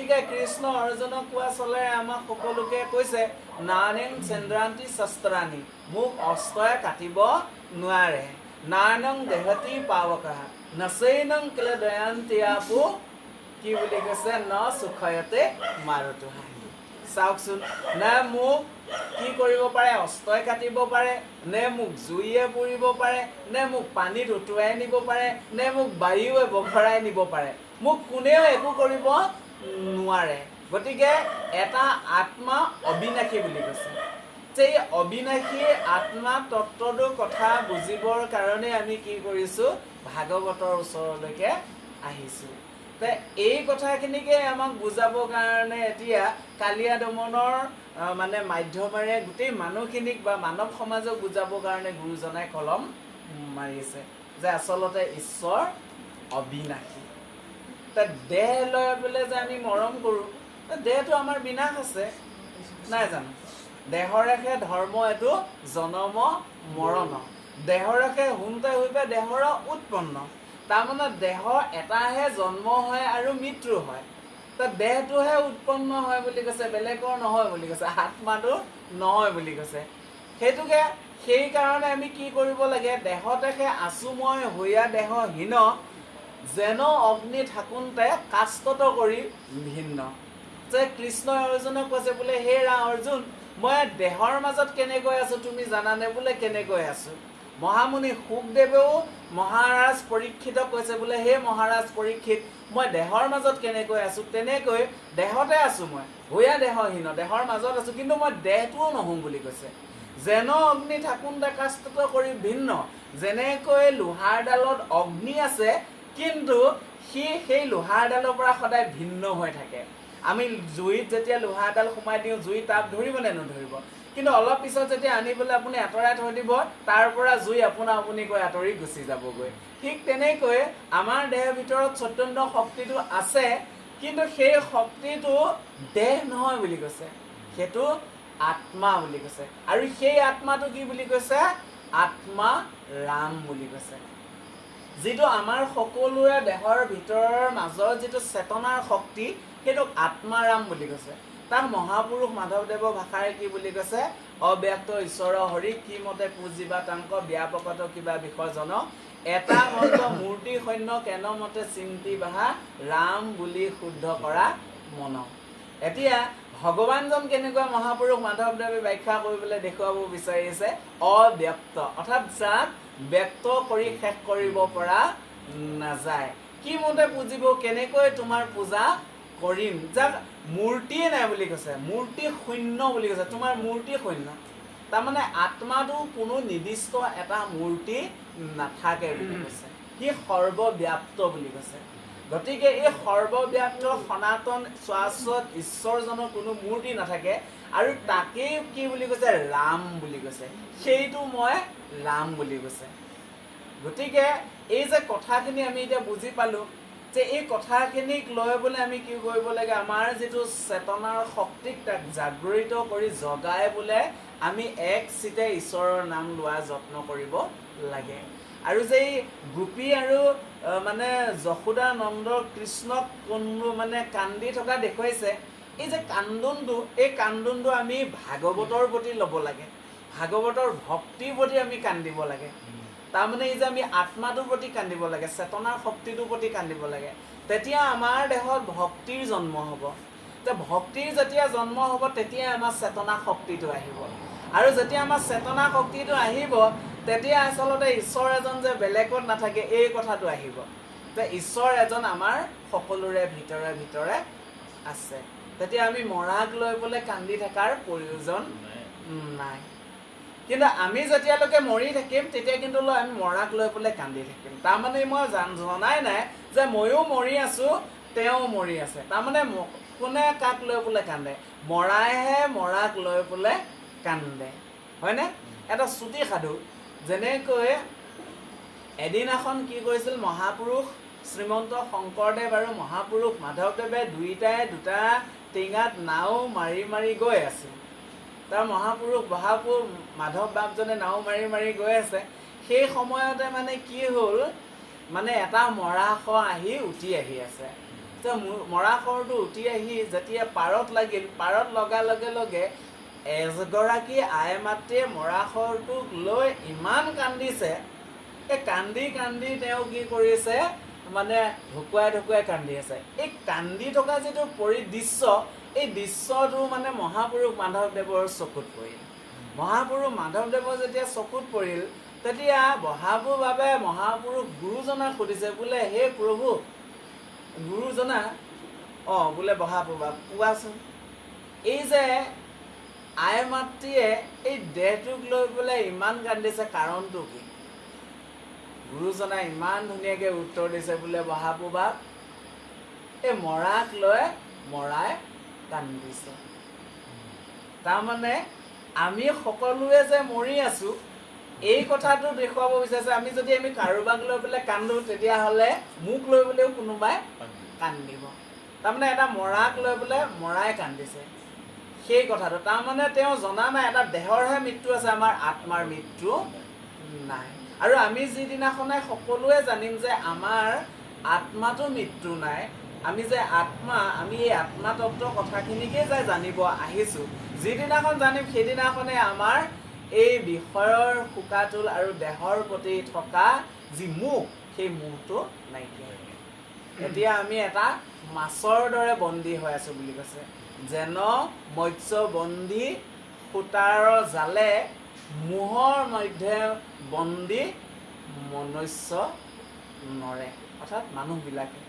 গতিকে কৃষ্ণ অৰ্জুনক কোৱা চলে আমাক সকলোকে কৈছে নানেং চেন্দ্ৰান্তি শস্ত্ৰাণি, মোক অস্ত্ৰই কাটিব নোৱাৰে। নানং দেহতি পাৱকা নচৈনং কিলে দয়ান্তিয়াপু, কি বুলি কৈছে ন সুখয়তে মাৰুতোহা। চাওকচোন, নে মোক কি কৰিব পাৰে, অস্ত্ৰই কাটিব পাৰে, নে মোক জুইয়ে পুৰিব পাৰে, নে মোক পানীত উটুৱাই নিব পাৰে, নে মোক বায়ুৱে বখৰাই নিব পাৰে, মোক কোনেও একো কৰিব নোৱাৰে। গতিকে এটা আত্মা অবিনাশী বুলি কৈছে। যে এই অবিনাশী আত্মা তত্ত্বটোৰ কথা বুজিবৰ কাৰণে আমি কি কৰিছোঁ, ভাগৱতৰ ওচৰলৈকে আহিছোঁ। এই কথাখিনিকে আমাক বুজাবৰ কাৰণে এতিয়া কালিয়া দমনৰ মানে মাধ্যমেৰে গোটেই মানুহখিনিক বা মানৱ সমাজক বুজাবৰ কাৰণে গুৰুজনাই কলম মাৰিছে যে আচলতে ঈশ্বৰ অবিনাশী। দেহ লৈ পেলাই যে আমি মৰম কৰোঁ, দেহটো আমাৰ বিনাশ আছে নাই জানো? দেহৰেহে ধৰ্ম এইটো জনম মৰণ, দেহৰেহে হুনতে হৈবে দেহৰ উৎপন্ন। তাৰমানে দেহ এটাহে জন্ম হয় আৰু মৃত্যু হয়, দেহটোহে উৎপন্ন হয় বুলি কৈছে, বেলেগৰ নহয় বুলি কৈছে, আত্মাটো নহয় বুলি কৈছে। সেইটোকে সেইকাৰণে আমি কি কৰিব লাগে, দেহতেহে আছো মই হৈয়া দেহহীন, যেন অগ্নি থাকোঁতে কাষ্কত কৰি ভিন্ন। যে কৃষ্ণই অৰ্জুনক কৈছে বোলে হে অৰ্জুন, মই দেহৰ মাজত কেনেকৈ আছো তুমি জানানে? বোলে কেনেকৈ আছো? মহামুনি শুকদেৱেও মহাৰাজ পৰীক্ষিতক কৈছে বোলে হে মহাৰাজ পৰীক্ষিত, মই দেহৰ মাজত কেনেকৈ আছো? তেনেকৈ দেহতে আছো মই হৈয়া দেহহীন, দেহৰ মাজত আছো, কিন্তু মই দেহটোও নহওঁ বুলি কৈছে। যেন অগ্নি থাকোঁতে কাষ্কত কৰি ভিন্ন, যেনেকৈ লোহাৰডালত অগ্নি আছে কিন্তু সি সেই লোহাৰডালৰ পৰা সদায় ভিন্ন হৈ থাকে। আমি জুইত যেতিয়া লোহাৰডাল সোমাই দিওঁ, জুই তাপ ধৰিব নে নধৰিব? কিন্তু অলপ পিছত যেতিয়া আনি পেলাই আপুনি আঁতৰাই থৈ দিব, তাৰ পৰা জুই আপোনা আপুনিকৈ আঁতৰি গুচি যাবগৈ। ঠিক তেনেকৈ আমাৰ দেহৰ ভিতৰত চৈতন্য শক্তিটো আছে, কিন্তু সেই শক্তিটো দেহ নহয় বুলি কৈছে, সেইটো আত্মা বুলি কৈছে। আৰু সেই আত্মাটো কি বুলি কৈছে? আত্মা ৰাম বুলি কৈছে। যিটো আমাৰ সকলোৰে দেহৰ ভিতৰৰ মাজৰ যিটো চেতনাৰ শক্তি, সেইটোক আত্মাৰাম বুলি কৈছে। তাক মহাপুৰুষ মাধৱদেৱৰ ভাষাৰে কি বুলি কৈছে? অব্যক্ত ঈশ্বৰ হৰি কি মতে পুজিবা তাংক ব্যাপকত কিবা বিসৰ্জন, এটা মন্ত্ৰ মূৰ্তি সৈন্য কেন মতে চিন্তি বাহা, ৰাম বুলি শুদ্ধ কৰা মন। এতিয়া ভগৱানজন কেনেকুৱা মহাপুৰুষ মাধৱদেৱে ব্যাখ্যা কৰিবলৈ দেখুৱাব বিচাৰিছে অব্যক্ত, অৰ্থাৎ যাক ব্যক্ত কৰি শেষ কৰিব পৰা নাযায়। কি মতে পুজিব, কেনেকৈ তোমাৰ পূজা কৰিম, যাক মূৰ্তিয়ে নাই বুলি কৈছে, মূৰ্তি শূন্য বুলি কৈছে, তোমাৰ মূৰ্তি শূন্য। তাৰমানে আত্মাটো কোনো নিৰ্দিষ্ট এটা মূৰ্তি নাথাকে বুলি কৈছে, সি সৰ্বব্যাপ্ত বুলি কৈছে। গতিকে এই সৰ্বব্যাপ্ত সনাতন শাশ্বত ঈশ্বৰজনৰ কোনো মূৰ্তি নাথাকে, আৰু তাকেই কি বুলি কৈছে? ৰাম বুলি কৈছে। সেইটো মই ৰাম বুলি কৈছে। গতিকে এই যে কথাখিনি আমি এতিয়া বুজি পালোঁ, যে এই কথাখিনিক লৈ পেলাই আমি কি কৰিব লাগে, আমাৰ যিটো চেতনাৰ শক্তিক তাক জাগৃত কৰি জগাই বোলে আমি এক চিতে ঈশ্বৰৰ নাম লোৱা যত্ন কৰিব লাগে। আৰু যে এই গোপী আৰু মানে যশোদা নন্দ কৃষ্ণক কোনো মানে কান্দি থকা দেখুৱাইছে, এই যে কান্দোনটো, এই কান্দোনটো আমি ভাগৱতৰ প্ৰতি ল'ব লাগে, ভাগৱতৰ ভক্তিৰ প্ৰতি আমি কান্দিব লাগে। তাৰমানে এই যে আমি আত্মাটোৰ প্ৰতি কান্দিব লাগে, চেতনাৰ শক্তিটোৰ প্ৰতি কান্দিব লাগে, তেতিয়া আমাৰ দেহত ভক্তিৰ জন্ম হ'ব। ভক্তিৰ যেতিয়া জন্ম হ'ব, তেতিয়া আমাৰ চেতনা শক্তিটো আহিব, আৰু যেতিয়া আমাৰ চেতনা শক্তিটো আহিব, তেতিয়া আচলতে ঈশ্বৰ এজন যে বেলেগত নাথাকে এই কথাটো আহিব, যে ঈশ্বৰ এজন আমাৰ সকলোৰে ভিতৰে ভিতৰে আছে। তেতিয়া আমি মৰাক লৈ পেলাই কান্দি থকাৰ প্ৰয়োজন নাই। কিন্তু আমি যেতিয়ালৈকে মৰি থাকিম, তেতিয়া কিন্তু আমি মৰাক লৈ পেলাই কান্দি থাকিম। তাৰমানে মই জনাই নাই যে ময়ো মৰি আছোঁ, তেওঁ মৰি আছে। তাৰমানে কোনে কাক লৈ পেলাই কান্দে? মৰাইহে মৰাক লৈ পেলাই কান্দে, হয়নে? এটা চুটি সাধু, যেনেকৈ এদিনাখন কি কৰিছিল, মহাপুৰুষ শ্ৰীমন্ত শংকৰদেৱ আৰু মহাপুৰুষ মাধৱদেৱে দুইটাই দুটা টিঙাত নাও মাৰি মাৰি গৈ আছিল। তাৰ মহাপুৰুষ মহাপুৰুষ মাধৱ বাপজনে নাও মাৰি মাৰি গৈ আছে। সেই সময়তে মানে কি হ'ল, মানে এটা মৰাশ আহি উঠি আহি আছে। মৰা শৰটো উঠি আহি যেতিয়া পাৰত লাগিল, পাৰত লগাৰ লগে লগে এগৰাকী আই মাতৃয়ে মৰা শৰটোক লৈ ইমান কান্দিছে, এই কান্দি কান্দি তেওঁ কি কৰিছে মানে ঢুকুৱাই ঢুকুৱাই কান্দি আছে। এই কান্দি থকা যিটো দৃশ্য, এই দৃশ্যটো মানে মহাপুৰুষ মাধৱদেৱৰ চকুত পৰিল। মহাপুৰুষ মাধৱদেৱৰ যেতিয়া চকুত পৰিল, তেতিয়া বহাবৰ মহাপুৰুষ গুৰুজনাক সুধিছে, বোলে হে প্ৰভু গুৰুজনা, বোলে বহাপুবা কোৱাচোন, এই যে আই মাতৃয়ে এই দেহটোক লৈ পেলাই ইমান কান্দিছে, কাৰণটো কি? গুৰুজনাই ইমান ধুনীয়াকৈ উত্তৰ দিছে, বোলে বহাপুবা, এই মৰাক লৈ মৰাই কান্দিছে। তাৰমানে আমি সকলোৱে যে মৰি আছোঁ এই কথাটো দেখুৱাব বিচাৰিছে। আমি যদি কাৰোবাক লৈ পেলাই কান্দো, তেতিয়াহ'লে মোক লৈ পেলাইও কোনোবাই কান্দিব। তাৰমানে এটা মৰাক লৈ পেলাই মৰাই কান্দিছে, সেই কথাটো। তাৰমানে তেওঁ জনা নাই এটা দেহৰহে মৃত্যু আছে, আমাৰ আত্মাৰ মৃত্যু নাই। আৰু আমি যিদিনাখনে সকলোৱে জানিম যে আমাৰ আত্মাটো মৃত্যু নাই, আমি যে আত্মা, আমি এই আত্মা তত্ত্বৰ কথাখিনিকে যে জানিব আহিছোঁ, যিদিনাখন জানিম সেইদিনাখনে আমাৰ এই বিষয়ৰ শোকাটোল আৰু দেহৰ প্ৰতি থকা যি মোহ, সেই মোহটো নাইকিয়া হৈ গ'ল। এতিয়া আমি এটা মাছৰ দৰে বন্দী হৈ আছোঁ বুলি কৈছে, যেন মৎস্য বন্দী সূতাৰ জালে মোহৰ মধ্যে বন্দী মনুষ্য নৰে, অৰ্থাৎ মানুহবিলাকে